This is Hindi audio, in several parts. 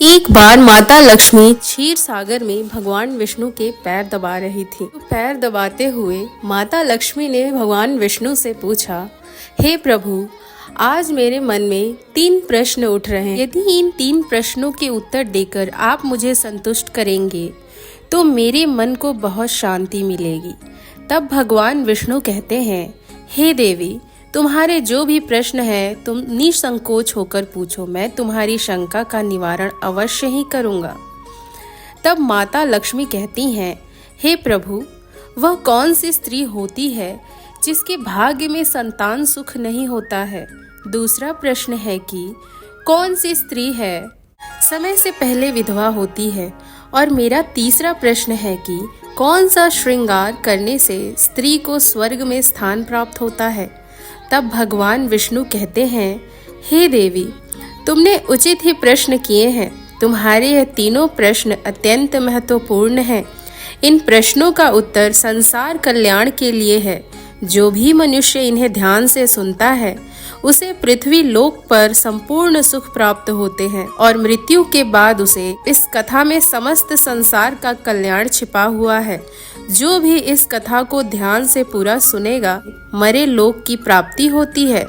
एक बार माता लक्ष्मी क्षीर सागर में भगवान विष्णु के पैर दबा रही थी। पैर दबाते हुए माता लक्ष्मी ने भगवान विष्णु से पूछा, हे प्रभु, आज मेरे मन में 3 प्रश्न उठ रहे हैं। यदि इन 3 प्रश्नों के उत्तर देकर आप मुझे संतुष्ट करेंगे तो मेरे मन को बहुत शांति मिलेगी। तब भगवान विष्णु कहते हैं, हे देवी, तुम्हारे जो भी प्रश्न है तुम निसंकोच होकर पूछो, मैं तुम्हारी शंका का निवारण अवश्य ही करूंगा। तब माता लक्ष्मी कहती हैं, हे प्रभु, वह कौन सी स्त्री होती है जिसके भाग्य में संतान सुख नहीं होता है? दूसरा प्रश्न है कि कौन सी स्त्री है समय से पहले विधवा होती है? और मेरा तीसरा प्रश्न है कि कौन सा श्रृंगार करने से स्त्री को स्वर्ग में स्थान प्राप्त होता है? तब भगवान विष्णु कहते हैं, हे देवी, तुमने उचित ही प्रश्न किए हैं। तुम्हारे यह तीनों प्रश्न अत्यंत महत्वपूर्ण हैं। इन प्रश्नों का उत्तर संसार कल्याण के लिए है। जो भी मनुष्य इन्हें ध्यान से सुनता है उसे पृथ्वी लोक पर संपूर्ण सुख प्राप्त होते हैं और मृत्यु के बाद उसे इस कथा में समस्त संसार का कल्याण छिपा हुआ है। जो भी इस कथा को ध्यान से पूरा सुनेगा मरे लोक की प्राप्ति होती है।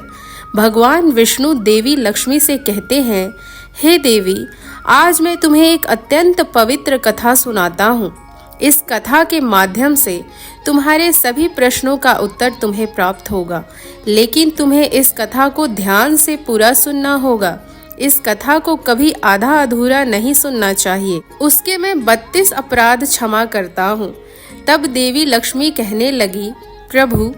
भगवान विष्णु देवी लक्ष्मी से कहते हैं, हे देवी, आज मैं तुम्हें एक अत्यंत पवित्र कथा सुनाता हूँ। इस कथा के माध्यम से तुम्हारे सभी प्रश्नों का उत्तर तुम्हें प्राप्त होगा, लेकिन तुम्हें इस कथा को ध्यान से पूरा सुनना होगा। इस कथा को कभी आधा अधूरा नहीं सुनना चाहिए। उसके मैं 32 अपराध क्षमा करता हूँ। तब देवी लक्ष्मी कहने लगी, प्रभु,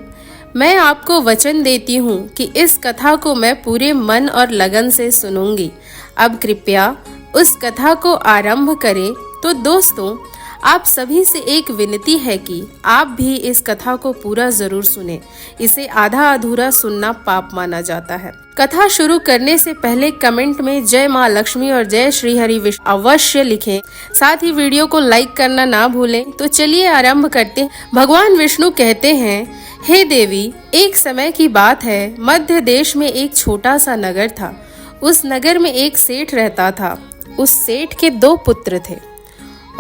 मैं आपको वचन देती हूँ कि इस कथा को मैं पूरे मन और लगन से सुनूंगी। अब कृपया उस कथा को आरंभ करें। तो दोस्तों, आप सभी से एक विनती है कि आप भी इस कथा को पूरा जरूर सुने। इसे आधा अधूरा सुनना पाप माना जाता है। कथा शुरू करने से पहले कमेंट में जय माँ लक्ष्मी और जय श्री हरि विष्णु अवश्य लिखें। साथ ही वीडियो को लाइक करना ना भूलें। तो चलिए आरंभ करते हैं। भगवान विष्णु कहते हैं, हे देवी, एक समय की बात है, मध्य देश में एक छोटा सा नगर था। उस नगर में एक सेठ रहता था। उस सेठ के 2 पुत्र थे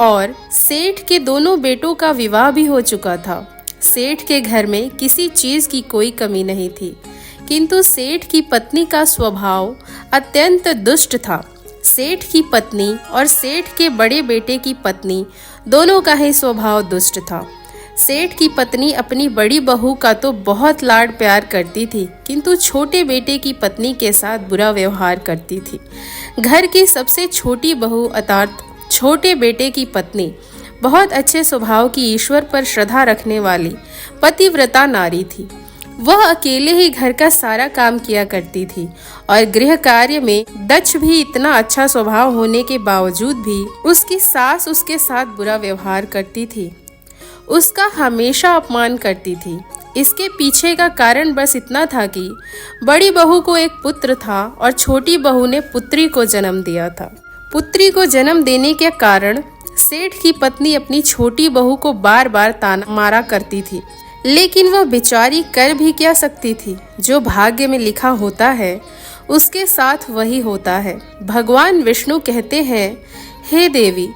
और सेठ के दोनों बेटों का विवाह भी हो चुका था। सेठ के घर में किसी चीज की कोई कमी नहीं थी, किंतु सेठ की पत्नी का स्वभाव अत्यंत दुष्ट था। सेठ की पत्नी और सेठ के बड़े बेटे की पत्नी दोनों का ही स्वभाव दुष्ट था। सेठ की पत्नी अपनी बड़ी बहू का तो बहुत लाड प्यार करती थी, किंतु छोटे बेटे की पत्नी के साथ बुरा व्यवहार करती थी। घर की सबसे छोटी बहू अर्थात छोटे बेटे की पत्नी बहुत अच्छे स्वभाव की, ईश्वर पर श्रद्धा रखने वाली पतिव्रता नारी थी। वह अकेले ही घर का सारा काम किया करती थी और गृह कार्य में दक्ष भी। इतना अच्छा स्वभाव होने के बावजूद भी उसकी सास उसके साथ बुरा व्यवहार करती थी, उसका हमेशा अपमान करती थी। इसके पीछे का कारण बस इतना था कि बड़ी बहू को एक पुत्र था और छोटी बहू ने पुत्री को जन्म दिया था। पुत्री को जन्म देने के कारण सेठ की पत्नी अपनी छोटी बहू को बार बार ताना मारा करती थी, लेकिन वह बेचारी कर भी क्या सकती थी। जो भाग्य में लिखा होता है उसके साथ वही होता है। भगवान विष्णु कहते हैं, हे देवी,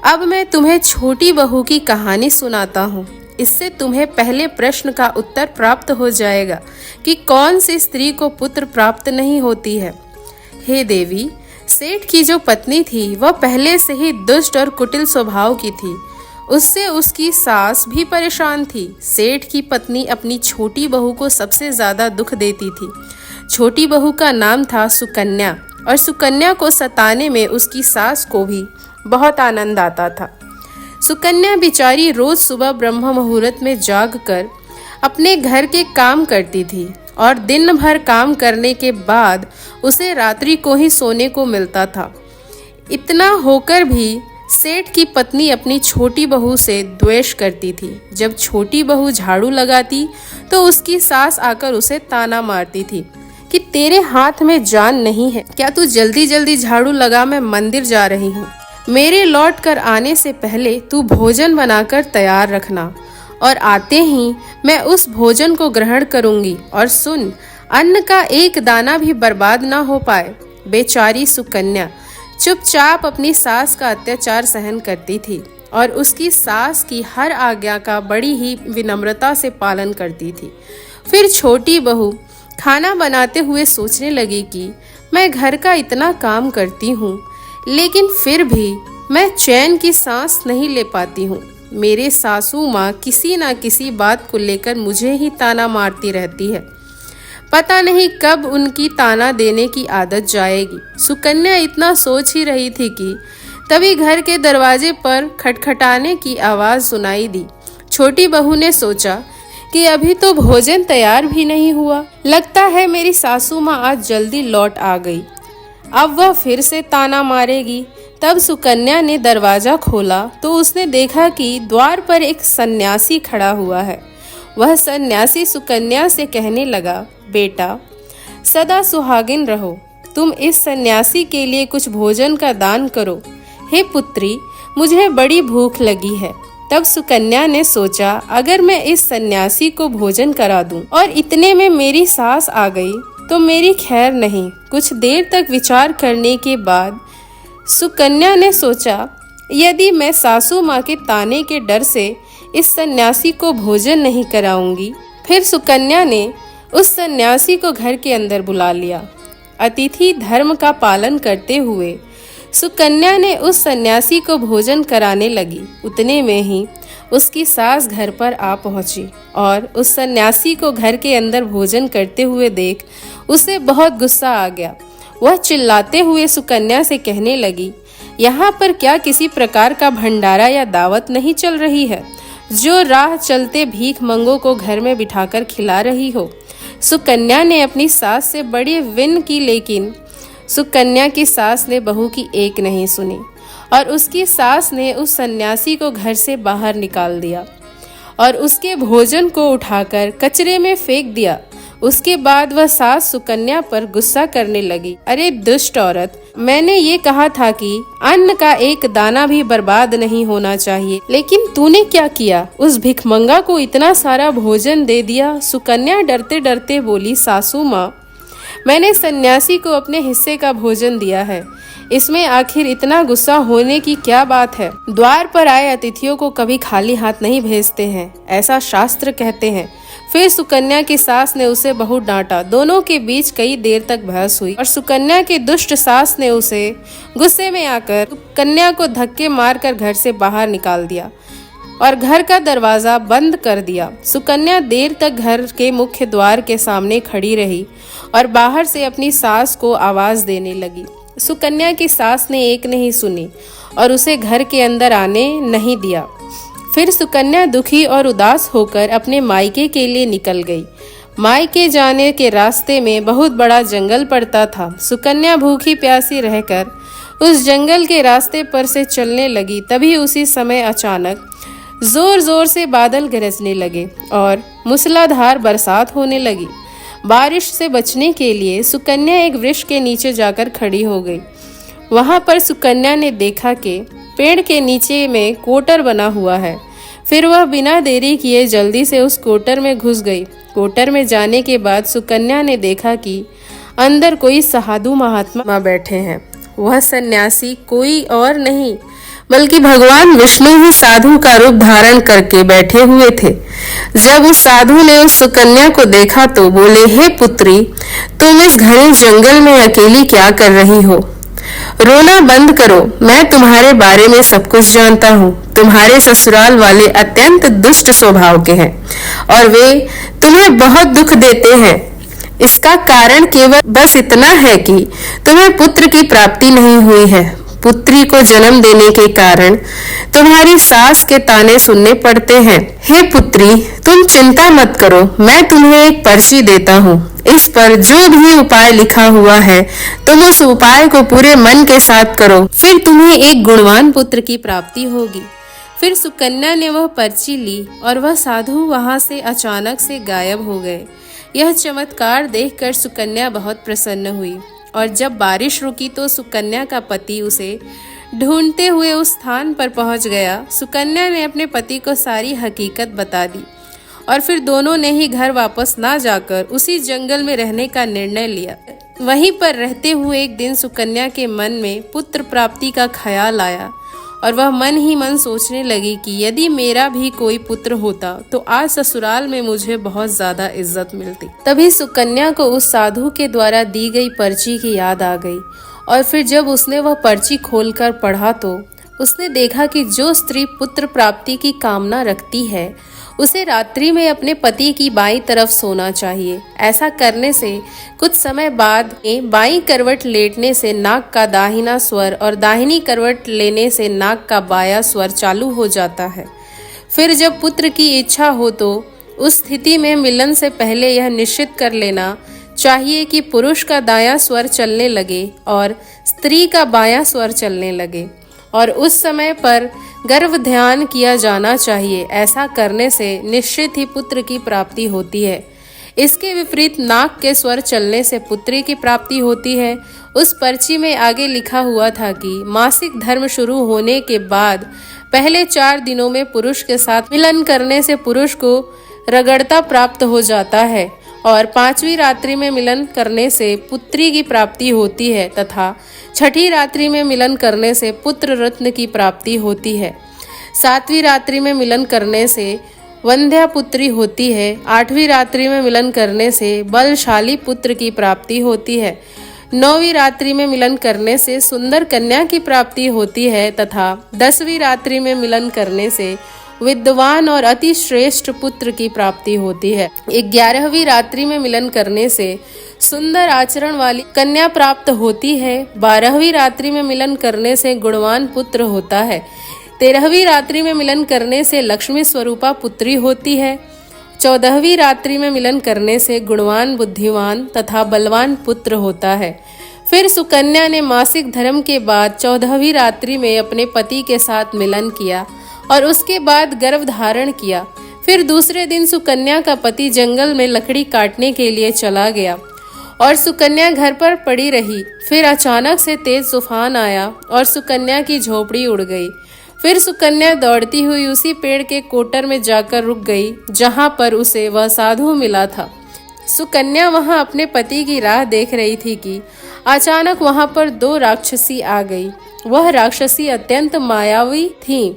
अब मैं तुम्हें छोटी बहू की कहानी सुनाता हूँ। इससे तुम्हें पहले प्रश्न का उत्तर प्राप्त हो जाएगा कि कौन सी स्त्री को पुत्र प्राप्त नहीं होती है। हे देवी, सेठ की जो पत्नी थी वह पहले से ही दुष्ट और कुटिल स्वभाव की थी। उससे उसकी सास भी परेशान थी। सेठ की पत्नी अपनी छोटी बहू को सबसे ज्यादा दुख देती थी। छोटी बहू का नाम था सुकन्या और सुकन्या को सताने में उसकी सास को भी बहुत आनंद आता था। सुकन्या बेचारी रोज सुबह ब्रह्म मुहूर्त में जागकर अपने घर के काम करती थी और दिन भर काम करने के बाद उसे रात्रि को ही सोने को मिलता था। इतना होकर भी सेठ की पत्नी अपनी छोटी बहू से द्वेष करती थी। जब छोटी बहू झाड़ू लगाती तो उसकी सास आकर उसे ताना मारती थी कि तेरे हाथ में जान नहीं है क्या? तू जल्दी जल्दी झाड़ू लगा, मैं मंदिर जा रही हूँ। मेरे लौट कर आने से पहले तू भोजन बनाकर तैयार रखना और आते ही मैं उस भोजन को ग्रहण करूंगी। और सुन, अन्न का एक दाना भी बर्बाद ना हो पाए। बेचारी सुकन्या चुपचाप अपनी सास का अत्याचार सहन करती थी और उसकी सास की हर आज्ञा का बड़ी ही विनम्रता से पालन करती थी। फिर छोटी बहू खाना बनाते हुए सोचने लगी कि मैं घर का इतना काम करती हूँ, लेकिन फिर भी मैं चैन की सांस नहीं ले पाती हूँ। मेरे सासू माँ किसी ना किसी बात को लेकर मुझे ही ताना मारती रहती है। पता नहीं कब उनकी ताना देने की आदत जाएगी। सुकन्या इतना सोच ही रही थी कि तभी घर के दरवाजे पर खटखटाने की आवाज़ सुनाई दी। छोटी बहू ने सोचा कि अभी तो भोजन तैयार भी नहीं हुआ, लगता है मेरी सासू माँ आज जल्दी लौट आ गई, अब वह फिर से ताना मारेगी। तब सुकन्या ने दरवाजा खोला तो उसने देखा कि द्वार पर एक सन्यासी खड़ा हुआ है। वह सन्यासी सुकन्या से कहने लगा, बेटा सदा सुहागिन रहो, तुम इस सन्यासी के लिए कुछ भोजन का दान करो। हे पुत्री, मुझे बड़ी भूख लगी है। तब सुकन्या ने सोचा, अगर मैं इस सन्यासी को भोजन करा दूं और इतने में मेरी सास आ गई तो मेरी खैर नहीं। कुछ देर तक विचार करने के बाद सुकन्या ने सोचा, यदि मैं सासू माँ के ताने के डर से इस सन्यासी को भोजन नहीं कराऊंगी। फिर सुकन्या ने उस सन्यासी को घर के अंदर बुला लिया। अतिथि धर्म का पालन करते हुए सुकन्या ने उस सन्यासी को भोजन कराने लगी। उतने में ही उसकी सास घर पर आ पहुंची और उस सन्यासी को घर के अंदर भोजन करते हुए देख उसे बहुत गुस्सा आ गया। वह चिल्लाते हुए सुकन्या से कहने लगी, यहाँ पर क्या किसी प्रकार का भंडारा या दावत नहीं चल रही है, जो राह चलते भीख मंगों को घर में बिठाकर खिला रही हो। सुकन्या ने अपनी सास से बड़ी विन की, लेकिन सुकन्या की सास ने बहू की एक नहीं सुनी और उसकी सास ने उस सन्यासी को घर से बाहर निकाल दिया और उसके भोजन को उठाकर कचरे में फेंक दिया। उसके बाद वह सास सुकन्या पर गुस्सा करने लगी, अरे दुष्ट औरत, मैंने ये कहा था कि अन्न का एक दाना भी बर्बाद नहीं होना चाहिए, लेकिन तूने क्या किया, उस भिखमंगा को इतना सारा भोजन दे दिया। सुकन्या डरते डरते बोली, सासू माँ, मैंने सन्यासी को अपने हिस्से का भोजन दिया है, इसमें आखिर इतना गुस्सा होने की क्या बात है। द्वार पर आए अतिथियों को कभी खाली हाथ नहीं भेजते हैं, ऐसा शास्त्र कहते हैं। फिर सुकन्या की सास ने उसे बहुत डांटा। दोनों के बीच कई देर तक बहस हुई और सुकन्या की दुष्ट सास ने उसे गुस्से में आकर कन्या को धक्के मारकर घर से बाहर निकाल दिया और घर का दरवाजा बंद कर दिया। सुकन्या देर तक घर के मुख्य द्वार के सामने खड़ी रही और बाहर से अपनी सास को आवाज देने लगी। सुकन्या की सास ने एक नहीं सुनी और उसे घर के अंदर आने नहीं दिया। फिर सुकन्या दुखी और उदास होकर अपने मायके के लिए निकल गई। मायके जाने के रास्ते में बहुत बड़ा जंगल पड़ता था। सुकन्या भूखी प्यासी रहकर उस जंगल के रास्ते पर से चलने लगी। तभी उसी समय अचानक जोर जोर से बादल गरजने लगे और मूसलाधार बरसात होने लगी। बारिश से बचने के लिए सुकन्या एक वृक्ष के नीचे जाकर खड़ी हो गई। वहां पर सुकन्या ने देखा कि पेड़ के नीचे में कोटर बना हुआ है। फिर वह बिना देरी किए जल्दी से उस कोटर में घुस गई। कोटर में जाने के बाद सुकन्या ने देखा कि अंदर कोई साधु महात्मा बैठे हैं। वह सन्यासी कोई और नहीं बल्कि भगवान विष्णु ही साधु का रूप धारण करके बैठे हुए थे। जब उस साधु ने उस सुकन्या को देखा तो बोले, हे पुत्री, तुम इस घने जंगल में अकेली क्या कर रही हो? रोना बंद करो, मैं तुम्हारे बारे में सब कुछ जानता हूँ। तुम्हारे ससुराल वाले अत्यंत दुष्ट स्वभाव के हैं और वे तुम्हें बहुत दुख देते हैं। इसका कारण केवल बस इतना है कि तुम्हें पुत्र की प्राप्ति नहीं हुई है। पुत्री को जन्म देने के कारण तुम्हारी सास के ताने सुनने पड़ते हैं। हे पुत्री, तुम चिंता मत करो, मैं तुम्हें एक पर्ची देता हूँ। इस पर जो भी उपाय लिखा हुआ है तुम उस उपाय को पूरे मन के साथ करो, फिर तुम्हें एक गुणवान पुत्र की प्राप्ति होगी। फिर सुकन्या ने वह पर्ची ली और वह साधु वहां से अचानक से गायब हो गए। यह चमत्कार देखकर सुकन्या बहुत प्रसन्न हुई और जब बारिश रुकी तो सुकन्या का पति उसे ढूंढते हुए उस स्थान पर पहुंच गया। सुकन्या ने अपने पति को सारी हकीकत बता दी और फिर दोनों ने ही घर वापस ना जाकर उसी जंगल में रहने का निर्णय लिया। वहीं पर रहते हुए एक दिन सुकन्या के मन में पुत्र प्राप्ति का ख्याल आया और वह मन ही मन सोचने लगी कि यदि मेरा भी कोई पुत्र होता तो आज ससुराल में मुझे बहुत ज्यादा इज्जत मिलती। तभी सुकन्या को उस साधु के द्वारा दी गई पर्ची की याद आ गई और फिर जब उसने वह पर्ची खोलकर पढ़ा तो उसने देखा कि जो स्त्री पुत्र प्राप्ति की कामना रखती है उसे रात्रि में अपने पति की बाईं तरफ सोना चाहिए। ऐसा करने से कुछ समय बाद बाईं करवट लेटने से नाक का दाहिना स्वर और दाहिनी करवट लेने से नाक का बायां स्वर चालू हो जाता है। फिर जब पुत्र की इच्छा हो तो उस स्थिति में मिलन से पहले यह निश्चित कर लेना चाहिए कि पुरुष का दायां स्वर चलने लगे और स्त्री का बायां स्वर चलने लगे और उस समय पर गर्भ ध्यान किया जाना चाहिए। ऐसा करने से निश्चित ही पुत्र की प्राप्ति होती है। इसके विपरीत नाक के स्वर चलने से पुत्री की प्राप्ति होती है। उस पर्ची में आगे लिखा हुआ था कि मासिक धर्म शुरू होने के बाद पहले 4 दिनों में पुरुष के साथ मिलन करने से पुरुष को रगड़ता प्राप्त हो जाता है और 5वीं रात्रि में मिलन करने से पुत्री की प्राप्ति होती है तथा 6ठी रात्रि में मिलन करने से पुत्र रत्न की प्राप्ति होती है। 7वीं रात्रि में मिलन करने से वंध्या पुत्री होती है। 8वीं रात्रि में मिलन करने से बलशाली पुत्र की प्राप्ति होती है। 9वीं रात्रि में मिलन करने से सुंदर कन्या की प्राप्ति होती है तथा 10वीं रात्रि में मिलन करने से विद्वान और अति श्रेष्ठ पुत्र की प्राप्ति होती है। 11वीं रात्रि में मिलन करने से सुंदर आचरण वाली कन्या प्राप्त होती है। 12वीं रात्रि में मिलन करने से गुणवान पुत्र होता है। 13वीं रात्रि में मिलन करने से लक्ष्मी स्वरूपा पुत्री होती है। 14वीं रात्रि में मिलन करने से गुणवान बुद्धिमान तथा बलवान पुत्र होता है। फिर सुकन्या ने मासिक धर्म के बाद 14वीं रात्रि में अपने पति के साथ मिलन किया और उसके बाद गर्भ धारण किया। फिर दूसरे दिन सुकन्या का पति जंगल में लकड़ी काटने के लिए चला गया और सुकन्या घर पर पड़ी रही। फिर अचानक से तेज तूफान आया और सुकन्या की झोपड़ी उड़ गई। फिर सुकन्या दौड़ती हुई उसी पेड़ के कोटर में जाकर रुक गई जहां पर उसे वह साधु मिला था। सुकन्या वहां अपने पति की राह देख रही थी कि अचानक वहां पर 2 राक्षसी आ गई। वह राक्षसी अत्यंत मायावी थीं।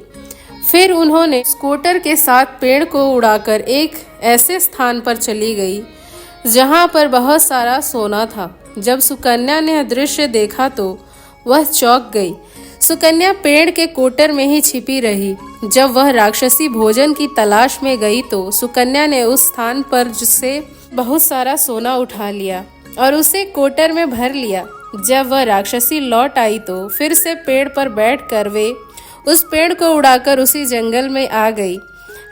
फिर उन्होंने स्कूटर के साथ पेड़ को उड़ाकर एक ऐसे स्थान पर चली गई जहां पर बहुत सारा सोना था। जब सुकन्या ने यह दृश्य देखा तो वह चौंक गई। सुकन्या पेड़ के कोटर में ही छिपी रही। जब वह राक्षसी भोजन की तलाश में गई तो सुकन्या ने उस स्थान पर से बहुत सारा सोना उठा लिया और उसे कोटर में भर लिया। जब वह राक्षसी लौट आई तो फिर से पेड़ पर बैठकर वे उस पेड़ को उड़ाकर उसी जंगल में आ गई।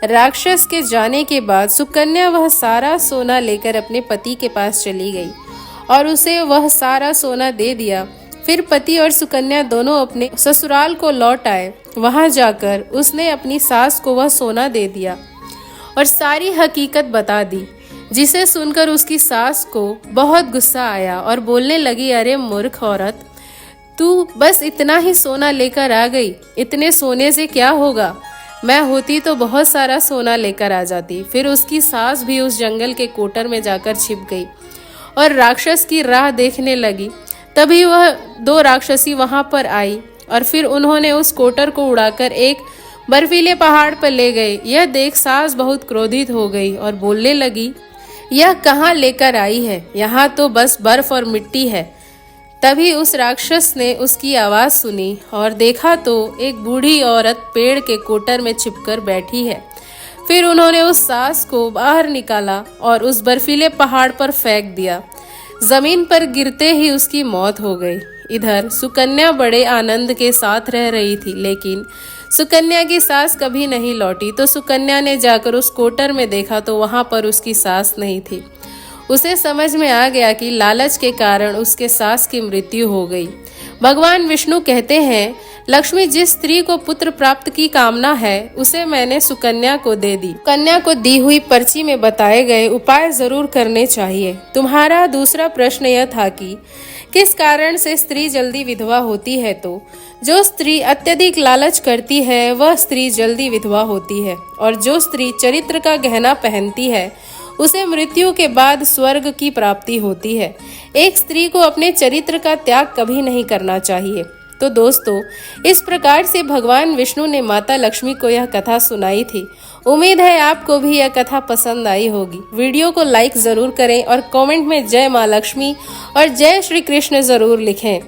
राक्षस के जाने के बाद सुकन्या वह सारा सोना लेकर अपने पति के पास चली गई और उसे वह सारा सोना दे दिया। फिर पति और सुकन्या दोनों अपने ससुराल को लौट आए। वहां जाकर उसने अपनी सास को वह सोना दे दिया और सारी हकीकत बता दी, जिसे सुनकर उसकी सास को बहुत गुस्सा आया और बोलने लगी, अरे मूर्ख औरत, तू बस इतना ही सोना लेकर आ गई। इतने सोने से क्या होगा? मैं होती तो बहुत सारा सोना लेकर आ जाती। फिर उसकी सास भी उस जंगल के कोटर में जाकर छिप गई और राक्षस की राह देखने लगी। तभी वह 2 राक्षसी वहां पर आई और फिर उन्होंने उस कोटर को उड़ाकर एक बर्फीले पहाड़ पर ले गए। यह देख सास बहुत क्रोधित हो गई और बोलने लगी, यह कहाँ लेकर आई है? यहाँ तो बस बर्फ और मिट्टी है। तभी उस राक्षस ने उसकी आवाज सुनी और देखा तो एक बूढ़ी औरत पेड़ के कोटर में छिपकर बैठी है। फिर उन्होंने उस सास को बाहर निकाला और उस बर्फीले पहाड़ पर फेंक दिया। जमीन पर गिरते ही उसकी मौत हो गई। इधर सुकन्या बड़े आनंद के साथ रह रही थी, लेकिन सुकन्या की सास कभी नहीं लौटी। तो सुकन्या ने जाकर उस कोटर में देखा तो वहां पर उसकी सास नहीं थी। उसे समझ में आ गया कि लालच के कारण उसके सास की मृत्यु हो गई। भगवान विष्णु कहते हैं, लक्ष्मी, जिस स्त्री को पुत्र प्राप्त की कामना है उसे मैंने सुकन्या को दे दी। कन्या को दी हुई पर्ची में बताए गए उपाय जरूर करने चाहिए। तुम्हारा दूसरा प्रश्न यह था कि किस कारण से स्त्री जल्दी विधवा होती है। तो जो स्त्री अत्यधिक लालच करती है वह स्त्री जल्दी विधवा होती है, और जो स्त्री चरित्र का गहना पहनती है उसे मृत्यु के बाद स्वर्ग की प्राप्ति होती है। एक स्त्री को अपने चरित्र का त्याग कभी नहीं करना चाहिए। तो दोस्तों, इस प्रकार से भगवान विष्णु ने माता लक्ष्मी को यह कथा सुनाई थी। उम्मीद है आपको भी यह कथा पसंद आई होगी। वीडियो को लाइक जरूर करें और कमेंट में जय माँ लक्ष्मी और जय श्री कृष्ण जरूर लिखें।